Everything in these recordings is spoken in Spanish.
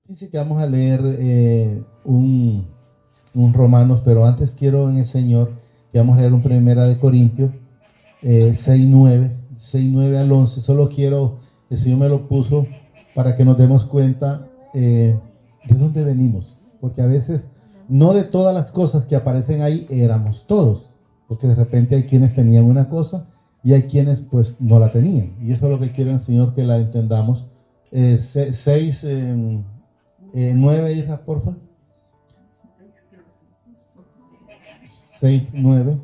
Dice que vamos a leer un Romanos, pero antes quiero en el Señor que vamos a leer un Primera de Corintios 6:9 al 11. Solo quiero, el Señor me lo puso para que nos demos cuenta de dónde venimos, porque a veces no de todas las cosas que aparecen ahí éramos todos, porque de repente hay quienes tenían una cosa y hay quienes pues no la tenían, y eso es lo que quiero el Señor que la entendamos. 6, 9, Isra, porfa. 6:9.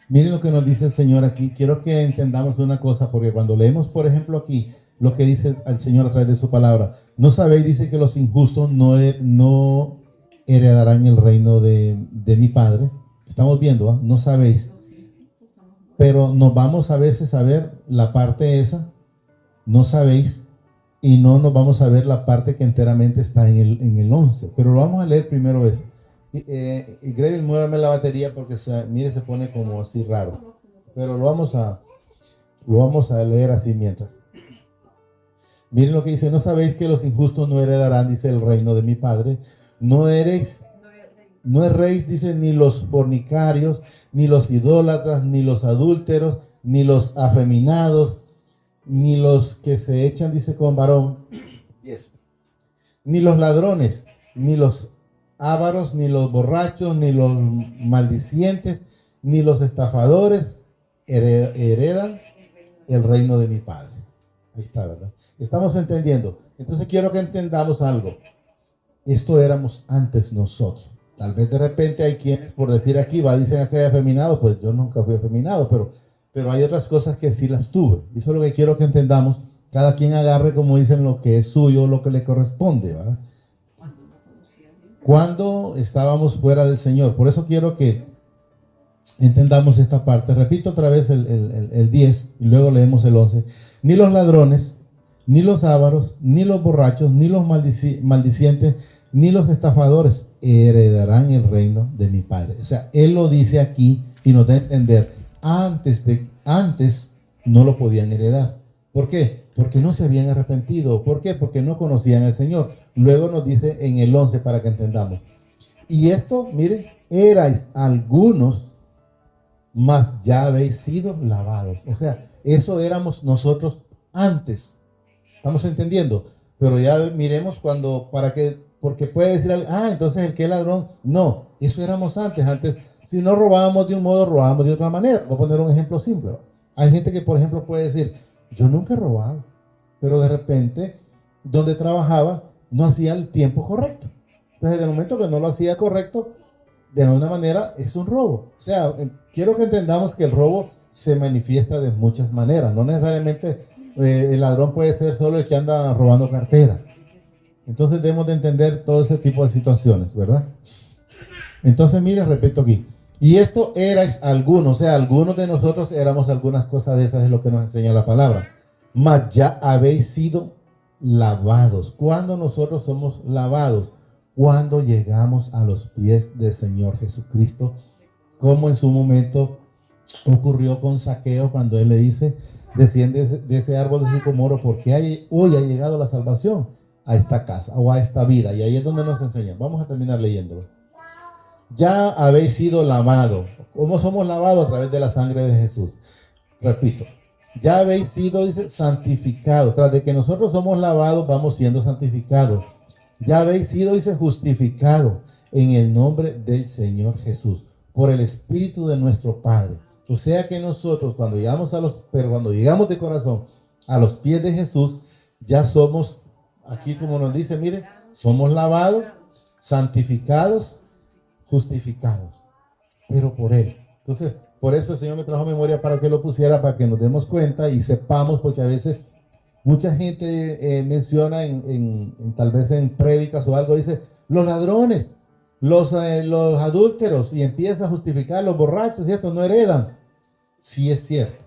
Miren lo que nos dice el Señor aquí. Quiero que entendamos una cosa, porque cuando leemos, por ejemplo, aquí lo que dice el Señor a través de su palabra, no sabéis, dice que los injustos no heredarán el reino de mi Padre. Estamos viendo, ¿eh? No sabéis. Pero nos vamos a veces a ver la parte esa, no sabéis, y no nos vamos a ver la parte que enteramente está en el 11. Pero lo vamos a leer primero eso. Y Greg, muéveme la batería porque mire, se pone como así raro. Pero lo vamos a leer así mientras. Miren lo que dice: no sabéis que los injustos no heredarán, dice, el reino de mi Padre. No erréis, dice, ni los fornicarios, ni los idólatras, ni los adúlteros, ni los afeminados, ni los que se echan, dice, con varón, ni los ladrones, ni los ávaros, ni los borrachos, ni los maldicientes, ni los estafadores heredan el reino de mi Padre. Ahí está, ¿verdad? Estamos entendiendo. Entonces quiero que entendamos algo. Esto éramos antes nosotros. Tal vez de repente hay quienes, por decir aquí, dicen que hay afeminado. Pues yo nunca fui afeminado, pero hay otras cosas que sí las tuve. Eso es lo que quiero que entendamos. Cada quien agarre, como dicen, lo que es suyo, lo que le corresponde, ¿verdad? Cuando estábamos fuera del Señor. Por eso quiero que entendamos esta parte. Repito otra vez el 10 y luego leemos el 11. Ni los ladrones, ni los ávaros, ni los borrachos, ni los maldicientes, ni los estafadores heredarán el reino de mi Padre. O sea, Él lo dice aquí y nos da a entender, antes no lo podían heredar. ¿Por qué? Porque no se habían arrepentido. ¿Por qué? Porque no conocían al Señor. Luego nos dice en el 11 para que entendamos. Y esto, miren, erais algunos, mas ya habéis sido lavados. O sea, eso éramos nosotros antes. ¿Estamos entendiendo? Pero ya miremos porque puede decir, entonces el que es ladrón. No, eso éramos antes. Antes, si no robábamos de un modo, robábamos de otra manera. Voy a poner un ejemplo simple. Hay gente que, por ejemplo, puede decir, yo nunca he robado, pero de repente, donde trabajaba, no hacía el tiempo correcto. Entonces, de momento que no lo hacía correcto, de alguna manera es un robo. O sea, quiero que entendamos que el robo se manifiesta de muchas maneras. No necesariamente el ladrón puede ser solo el que anda robando cartera. Entonces debemos de entender todo ese tipo de situaciones, ¿verdad? Entonces, mire, repito aquí. Y esto erais algunos, o sea, algunos de nosotros éramos algunas cosas de esas, es lo que nos enseña la palabra. Mas ya habéis sido lavados. ¿Cuándo nosotros somos lavados? Cuando llegamos a los pies del Señor Jesucristo, como en su momento ocurrió con Zaqueo cuando él le dice, desciende de ese árbol de sicomoro, porque hoy ha llegado la salvación a esta casa o a esta vida. Y ahí es donde nos enseñan. Vamos a terminar leyéndolo. Ya habéis sido lavados. ¿Cómo somos lavados? A través de la sangre de Jesús. Repito, ya habéis sido, dice, santificados. Tras de que nosotros somos lavados, vamos siendo santificados. Ya habéis sido, dice, justificados en el nombre del Señor Jesús, por el Espíritu de nuestro Padre. O sea que nosotros, cuando llegamos de corazón a los pies de Jesús, ya somos, aquí como nos dice, mire, somos lavados, santificados, justificados, pero por Él. Entonces, por eso el Señor me trajo memoria para que lo pusiera, para que nos demos cuenta y sepamos, porque a veces mucha gente menciona tal vez en prédicas o algo, dice, los ladrones, los adúlteros, y empieza a justificar los borrachos, ¿cierto? No heredan. Sí es cierto,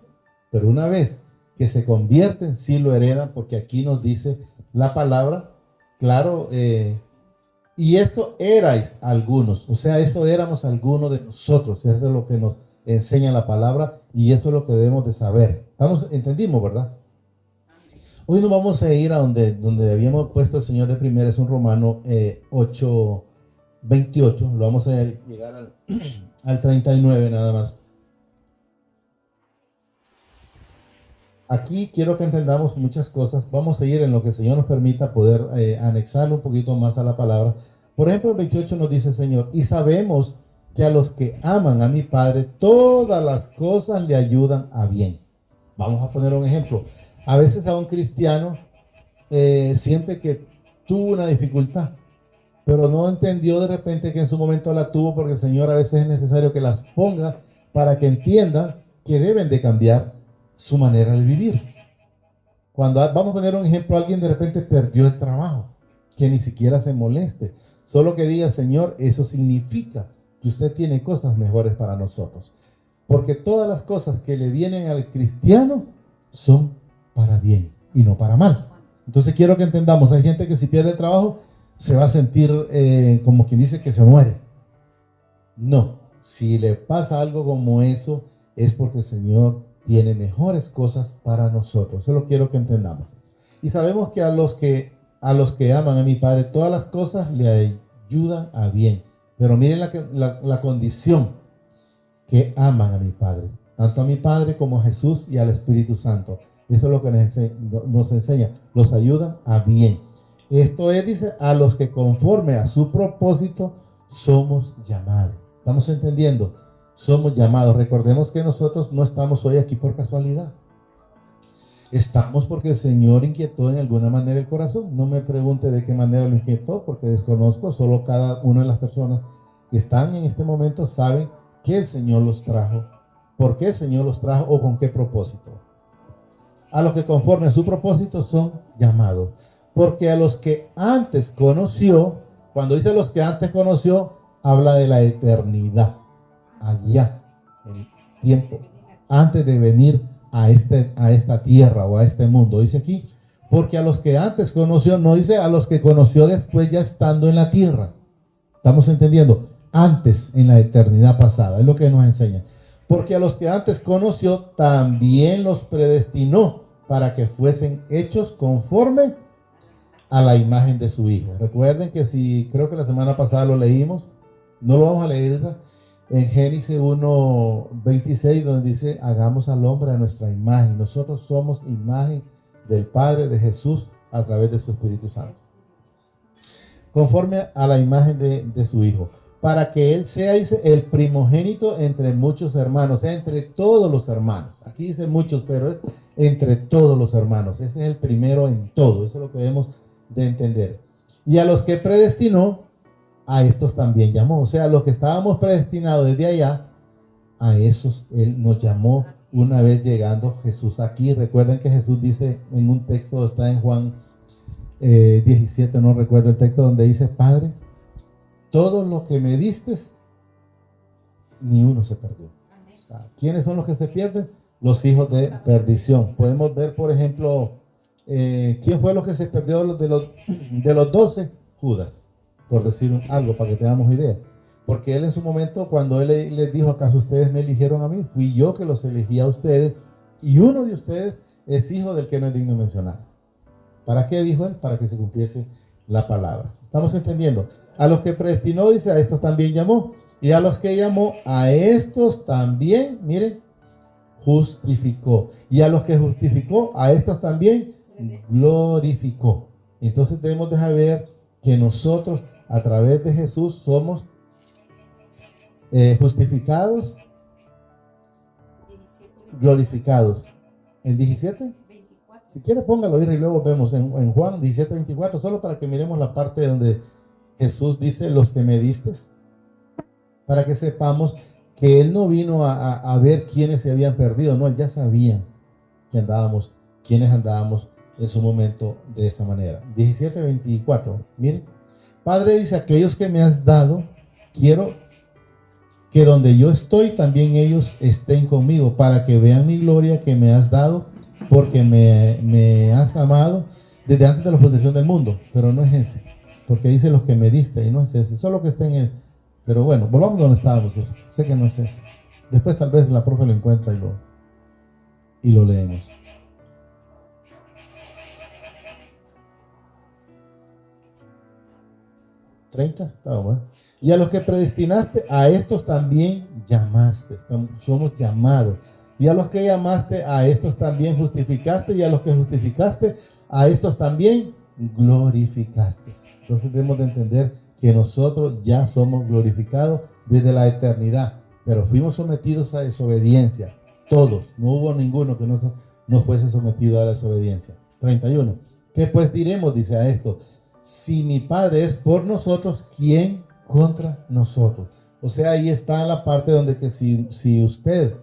pero una vez que se convierten, sí lo heredan, porque aquí nos dice la palabra, claro, y esto erais algunos, o sea, esto éramos algunos de nosotros. Eso es lo que nos enseña la palabra y eso es lo que debemos de saber. ¿Entendimos, verdad? Hoy nos vamos a ir a donde habíamos puesto el Señor de primera, es un Romano 8:28. Lo vamos a llegar al 39 nada más. Aquí quiero que entendamos muchas cosas. Vamos a ir en lo que el Señor nos permita poder anexarlo un poquito más a la palabra. Por ejemplo, el 28 nos dice el Señor, y sabemos que a los que aman a mi Padre, todas las cosas le ayudan a bien. Vamos a poner un ejemplo. A veces a un cristiano siente que tuvo una dificultad, pero no entendió de repente que en su momento la tuvo, porque el Señor a veces es necesario que las ponga para que entiendan que deben de cambiar su manera de vivir. Cuando vamos a poner un ejemplo, alguien de repente perdió el trabajo, que ni siquiera se moleste, solo que diga, Señor, eso significa que usted tiene cosas mejores para nosotros, porque todas las cosas que le vienen al cristiano son para bien y no para mal. Entonces quiero que entendamos, hay gente que si pierde el trabajo se va a sentir como quien dice que se muere. No, si le pasa algo como eso es porque el Señor tiene mejores cosas para nosotros. Eso lo quiero que entendamos. Y sabemos que a los que aman a mi Padre, todas las cosas le ayudan a bien. Pero miren la condición, que aman a mi Padre, tanto a mi Padre como a Jesús y al Espíritu Santo. Eso es lo que nos enseña, los ayudan a bien. Esto es, dice, a los que conforme a su propósito somos llamados. ¿Estamos entendiendo? Somos llamados. Recordemos que nosotros no estamos hoy aquí por casualidad. Estamos porque el Señor inquietó en alguna manera el corazón. No me pregunte de qué manera lo inquietó, porque desconozco. Solo cada una de las personas que están en este momento saben que el Señor los trajo, por qué el Señor los trajo o con qué propósito. A los que conforme a su propósito son llamados. Porque a los que antes conoció, cuando dice los que antes conoció, habla de la eternidad. Allá, el tiempo, antes de venir a esta tierra o a este mundo. Dice aquí, porque a los que antes conoció, no dice a los que conoció después ya estando en la tierra. ¿Estamos entendiendo? Antes, en la eternidad pasada, es lo que nos enseña. Porque a los que antes conoció, también los predestinó para que fuesen hechos conforme a la imagen de su Hijo. Recuerden que creo que la semana pasada lo leímos, no lo vamos a leer en Génesis 1:26, donde dice, hagamos al hombre a nuestra imagen. Nosotros somos imagen del Padre, de Jesús, a través de su Espíritu Santo. Conforme a la imagen de su Hijo. Para que Él sea, dice, el primogénito entre muchos hermanos, o sea, entre todos los hermanos. Aquí dice muchos, pero es entre todos los hermanos. Ese es el primero en todo. Eso es lo que debemos de entender. Y a los que predestinó, a estos también llamó. O sea, a los que estábamos predestinados desde allá, a esos Él nos llamó una vez llegando Jesús aquí. Recuerden que Jesús dice en un texto, está en Juan 17, no recuerdo el texto, donde dice, Padre, todo lo que me diste, ni uno se perdió. O sea, ¿quiénes son los que se pierden? Los hijos de perdición. Podemos ver, por ejemplo, ¿quién fue los que se perdió de los 12? Judas, por decir algo, para que tengamos idea. Porque él en su momento, cuando él les dijo, ¿acaso ustedes me eligieron a mí? Fui yo que los elegí a ustedes, y uno de ustedes es hijo del que no es digno de mencionar. ¿Para qué dijo él? Para que se cumpliese la palabra. ¿Estamos entendiendo? A los que predestinó, dice, a estos también llamó. Y a los que llamó, a estos también, miren, justificó. Y a los que justificó, a estos también glorificó. Entonces debemos dejar ver que nosotros, a través de Jesús, somos justificados, glorificados. ¿En 17? Si quiere póngalo y luego vemos en Juan 17:24, solo para que miremos la parte donde Jesús dice, los que me diste, para que sepamos que Él no vino a ver quiénes se habían perdido, no, Él ya sabía que andábamos, quiénes andábamos en su momento de esa manera. 17:24, miren, Padre, dice, aquellos que me has dado, quiero que donde yo estoy, también ellos estén conmigo, para que vean mi gloria que me has dado, porque me has amado desde antes de la fundación del mundo. Pero no es ese, porque dice los que me diste, y no es ese, solo que estén en él. Pero bueno, volvamos donde estábamos. Sé que no es ese. Después tal vez la profe lo encuentra y lo leemos. 30, está bueno. Y a los que predestinaste, a estos también llamaste. Somos llamados. Y a los que llamaste, a estos también justificaste. Y a los que justificaste, a estos también glorificaste. Entonces debemos de entender que nosotros ya somos glorificados desde la eternidad. Pero fuimos sometidos a desobediencia. Todos. No hubo ninguno que no fuese sometido a la desobediencia. 31. ¿Qué pues diremos? Dice a esto. Si mi Padre es por nosotros, ¿quién contra nosotros? O sea, ahí está la parte donde que si usted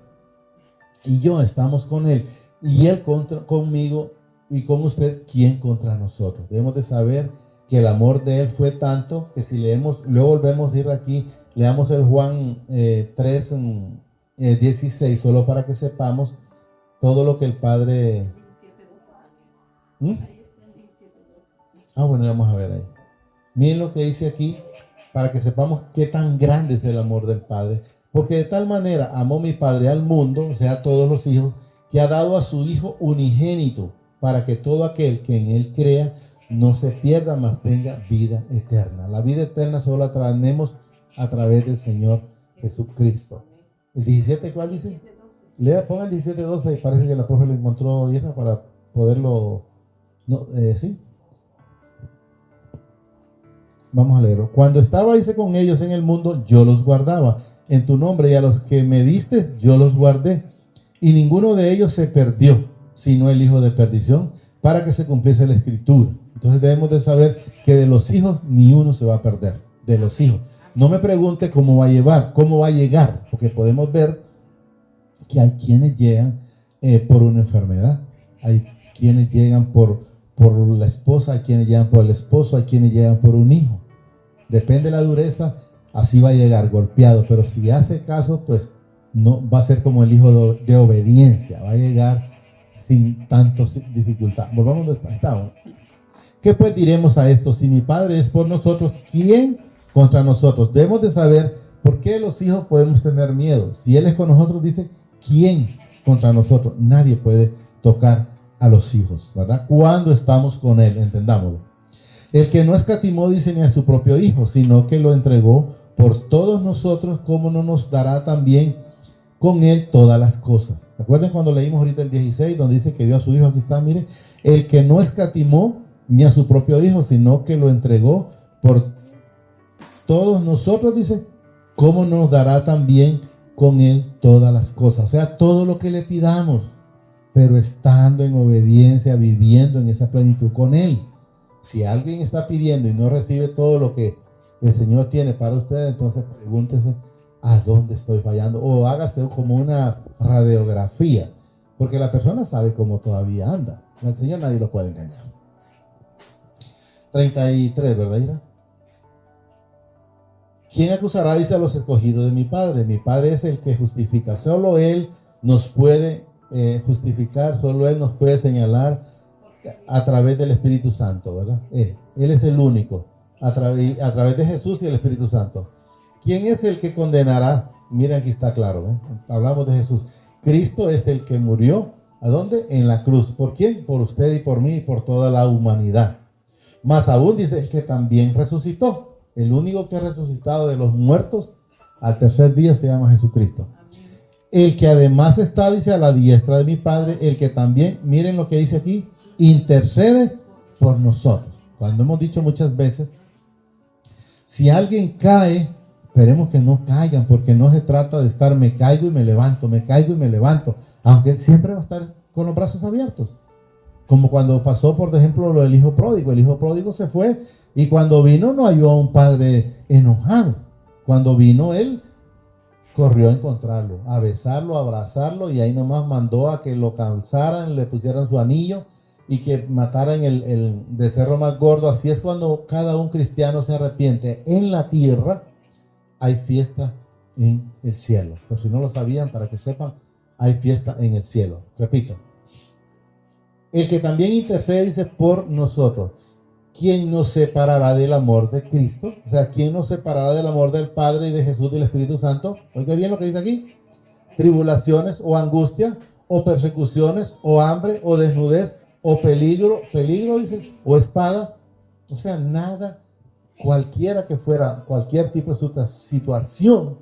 y yo estamos con Él y Él conmigo y con usted, ¿quién contra nosotros? Debemos de saber que el amor de Él fue tanto que si leemos, luego volvemos a ir aquí, leamos el Juan 3, 16, solo para que sepamos todo lo que el Padre... Bueno, vamos a ver ahí. Miren lo que dice aquí, para que sepamos qué tan grande es el amor del Padre. Porque de tal manera amó mi Padre al mundo, o sea, a todos los hijos, que ha dado a su Hijo unigénito, para que todo aquel que en Él crea no se pierda, mas tenga vida eterna. La vida eterna solo la tenemos a través del Señor Jesucristo. ¿El 17 cuál dice? Ponga el 17:12 y parece que la profe lo encontró para poderlo... No, ¿sí? Vamos a leerlo. Cuando estaba con ellos en el mundo, yo los guardaba. En tu nombre y a los que me diste, yo los guardé. Y ninguno de ellos se perdió, sino el hijo de perdición, para que se cumpliese la escritura. Entonces debemos de saber que de los hijos ni uno se va a perder. De los hijos. No me pregunte cómo va a llegar, porque podemos ver que hay quienes llegan por una enfermedad. Hay quienes llegan por la esposa, hay quienes llegan por el esposo, hay quienes llegan por un hijo. Depende de la dureza, así va a llegar, golpeado. Pero si hace caso, pues no va a ser como el hijo de obediencia, va a llegar sin tanto dificultad. Volvamos donde estábamos. ¿Qué pues diremos a esto? Si mi Padre es por nosotros, ¿quién contra nosotros? Debemos de saber por qué los hijos podemos tener miedo. Si Él es con nosotros, dice, ¿quién contra nosotros? Nadie puede tocar a los hijos, ¿verdad? Cuando estamos con Él, entendámoslo. El que no escatimó, dice, ni a su propio Hijo, sino que lo entregó por todos nosotros, ¿cómo no nos dará también con Él todas las cosas? ¿Recuerden cuando leímos ahorita el 16, donde dice que dio a su Hijo? Aquí está, mire, el que no escatimó ni a su propio Hijo, sino que lo entregó por todos nosotros, dice, ¿cómo nos dará también con Él todas las cosas? O sea, todo lo que le pidamos, pero estando en obediencia, viviendo en esa plenitud con Él. Si alguien está pidiendo y no recibe todo lo que el Señor tiene para usted, entonces pregúntese a dónde estoy fallando, o hágase como una radiografía, porque la persona sabe cómo todavía anda. El Señor nadie lo puede engañar. 33, ¿verdad, Ira? ¿Quién acusará? Dice, a los escogidos de mi Padre. Mi Padre es el que justifica. Solo Él nos puede justificar, solo Él nos puede señalar a través del Espíritu Santo, ¿verdad? Él es el único, a través de Jesús y el Espíritu Santo. ¿Quién es el que condenará? Miren, aquí está claro, ¿eh? Hablamos de Jesús. Cristo es el que murió, ¿a dónde? En la cruz. ¿Por quién? Por usted y por mí y por toda la humanidad. Más aún dice, el que también resucitó. El único que ha resucitado de los muertos al tercer día se llama Jesucristo. El que además está, dice, a la diestra de mi Padre, el que también, miren lo que dice aquí, intercede por nosotros. Cuando hemos dicho muchas veces, si alguien cae, esperemos que no caigan, porque no se trata de estar me caigo y me levanto, me caigo y me levanto, aunque él siempre va a estar con los brazos abiertos. Como cuando pasó, por ejemplo, lo del hijo pródigo. El hijo pródigo se fue y cuando vino no halló a un padre enojado. Cuando vino él, corrió a encontrarlo, a besarlo, a abrazarlo, y ahí nomás mandó a que lo calzaran, le pusieran su anillo y que mataran el becerro más gordo. Así es cuando cada un cristiano se arrepiente. En la tierra hay fiesta en el cielo. Por si no lo sabían, para que sepan, hay fiesta en el cielo. Repito. El que también intercede, dice, por nosotros. ¿Quién nos separará del amor de Cristo? O sea, ¿quién nos separará del amor del Padre y de Jesús y del Espíritu Santo? Oiga bien lo que dice aquí. Tribulaciones o angustia, o persecuciones, o hambre, o desnudez, o peligro dice, o espada. O sea, nada cualquiera que fuera, cualquier tipo de situación,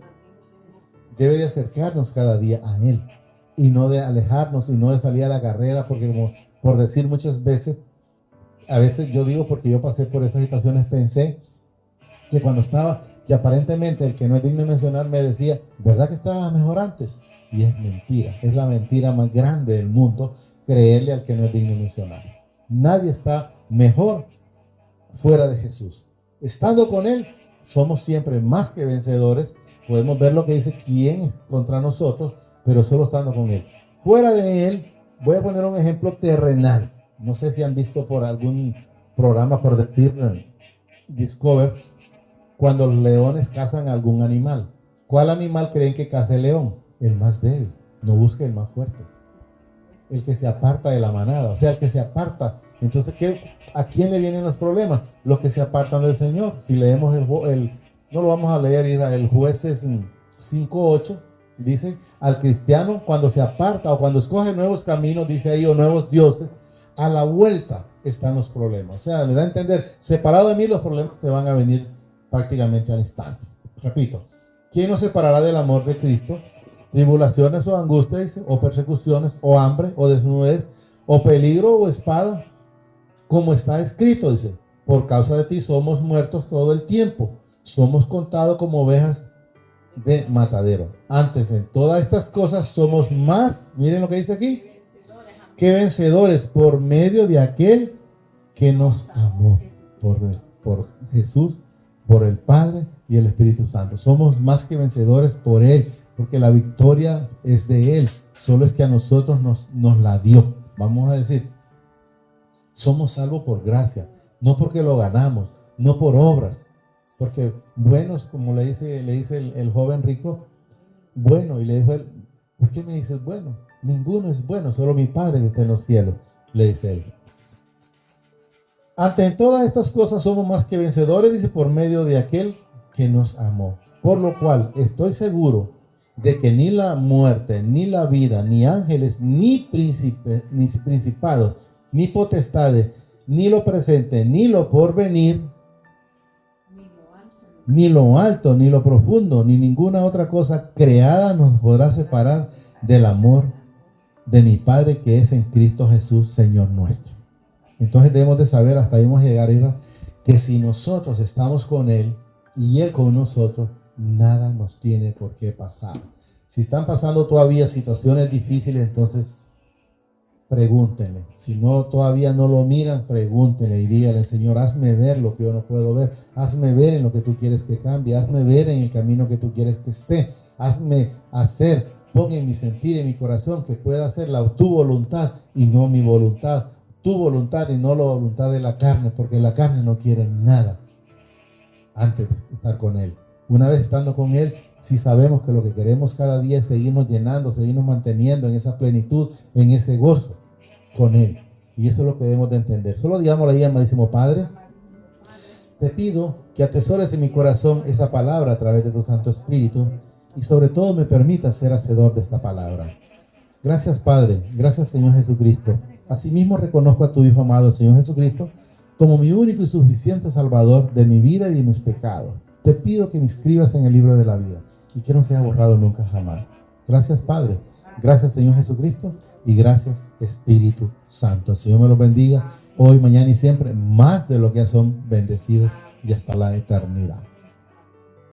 debe de acercarnos cada día a Él y no de alejarnos y no de salir a la carrera, porque como por decir muchas veces, a veces yo digo porque yo pasé por esas situaciones, pensé que cuando estaba, que aparentemente el que no es digno de mencionar me decía, ¿verdad que estaba mejor antes? Y es mentira, es la mentira más grande del mundo, creerle al que no es digno de mencionar. Nadie está mejor fuera de Jesús. Estando con Él, somos siempre más que vencedores. Podemos ver lo que dice quién es contra nosotros, pero solo estando con Él. Fuera de Él, voy a poner un ejemplo terrenal. No sé si han visto por algún programa, por decir, Discover, cuando los leones cazan a algún animal. ¿Cuál animal creen que caza el león? El más débil. No busque el más fuerte. El que se aparta de la manada, o sea, el que se aparta. Entonces, ¿a quién le vienen los problemas? Los que se apartan del Señor. Si leemos no lo vamos a leer, el Jueces 5:8, dice, al cristiano cuando se aparta o cuando escoge nuevos caminos, dice ahí, o nuevos dioses, a la vuelta están los problemas. O sea, le da a entender, separado de mí los problemas te van a venir prácticamente al instante. Repito, ¿quién nos separará del amor de Cristo? Tribulaciones o angustia, dice, o persecuciones, o hambre, o desnudez, o peligro, o espada, como está escrito, dice, por causa de ti somos muertos todo el tiempo, somos contados como ovejas de matadero. Antes de todas estas cosas somos más, miren lo que dice aquí, que vencedores por medio de aquel que nos amó, por Jesús, por el Padre y el Espíritu Santo. Somos más que vencedores por Él, porque la victoria es de Él, solo es que a nosotros nos la dio. Vamos a decir, somos salvos por gracia, no porque lo ganamos, no por obras, porque buenos, como le dice el joven rico, bueno, y le dijo él, ¿por qué me dices bueno? Ninguno es bueno, solo mi Padre que está en los cielos, le dice él. Ante todas estas cosas somos más que vencedores, dice, por medio de aquel que nos amó. Por lo cual estoy seguro de que ni la muerte, ni la vida, ni ángeles, ni principados, ni potestades, ni lo presente, ni lo porvenir, ni lo alto, ni lo profundo, ni ninguna otra cosa creada nos podrá separar del amor de mi Padre que es en Cristo Jesús, Señor nuestro. Entonces debemos de saber, hasta ahí vamos a llegar, que si nosotros estamos con Él y Él con nosotros, nada nos tiene por qué pasar. Si están pasando todavía situaciones difíciles, entonces pregúntenle. Si no, todavía no lo miran, pregúntenle y díganle, Señor, hazme ver lo que yo no puedo ver. Hazme ver en lo que tú quieres que cambie. Hazme ver en el camino que tú quieres que esté. Hazme hacer, pon en mi sentir, en mi corazón, que pueda hacer tu voluntad y no mi voluntad. Tu voluntad y no la voluntad de la carne, porque la carne no quiere nada antes de estar con Él. Una vez estando con Él, si sabemos que lo que queremos cada día es seguirnos llenando, seguirnos manteniendo en esa plenitud, en ese gozo con Él. Y eso es lo que debemos de entender. Solo digamos ahí, amadísimo Padre, te pido que atesores en mi corazón esa palabra a través de tu Santo Espíritu y sobre todo me permitas ser hacedor de esta palabra. Gracias, Padre. Gracias, Señor Jesucristo. Asimismo reconozco a tu Hijo amado, el Señor Jesucristo, como mi único y suficiente Salvador de mi vida y de mis pecados. Te pido que me inscribas en el libro de la vida y que no sea borrado nunca jamás. Gracias, Padre. Gracias, Señor Jesucristo, y gracias, Espíritu Santo. El Señor me los bendiga hoy, mañana y siempre, más de lo que ya son bendecidos y hasta la eternidad.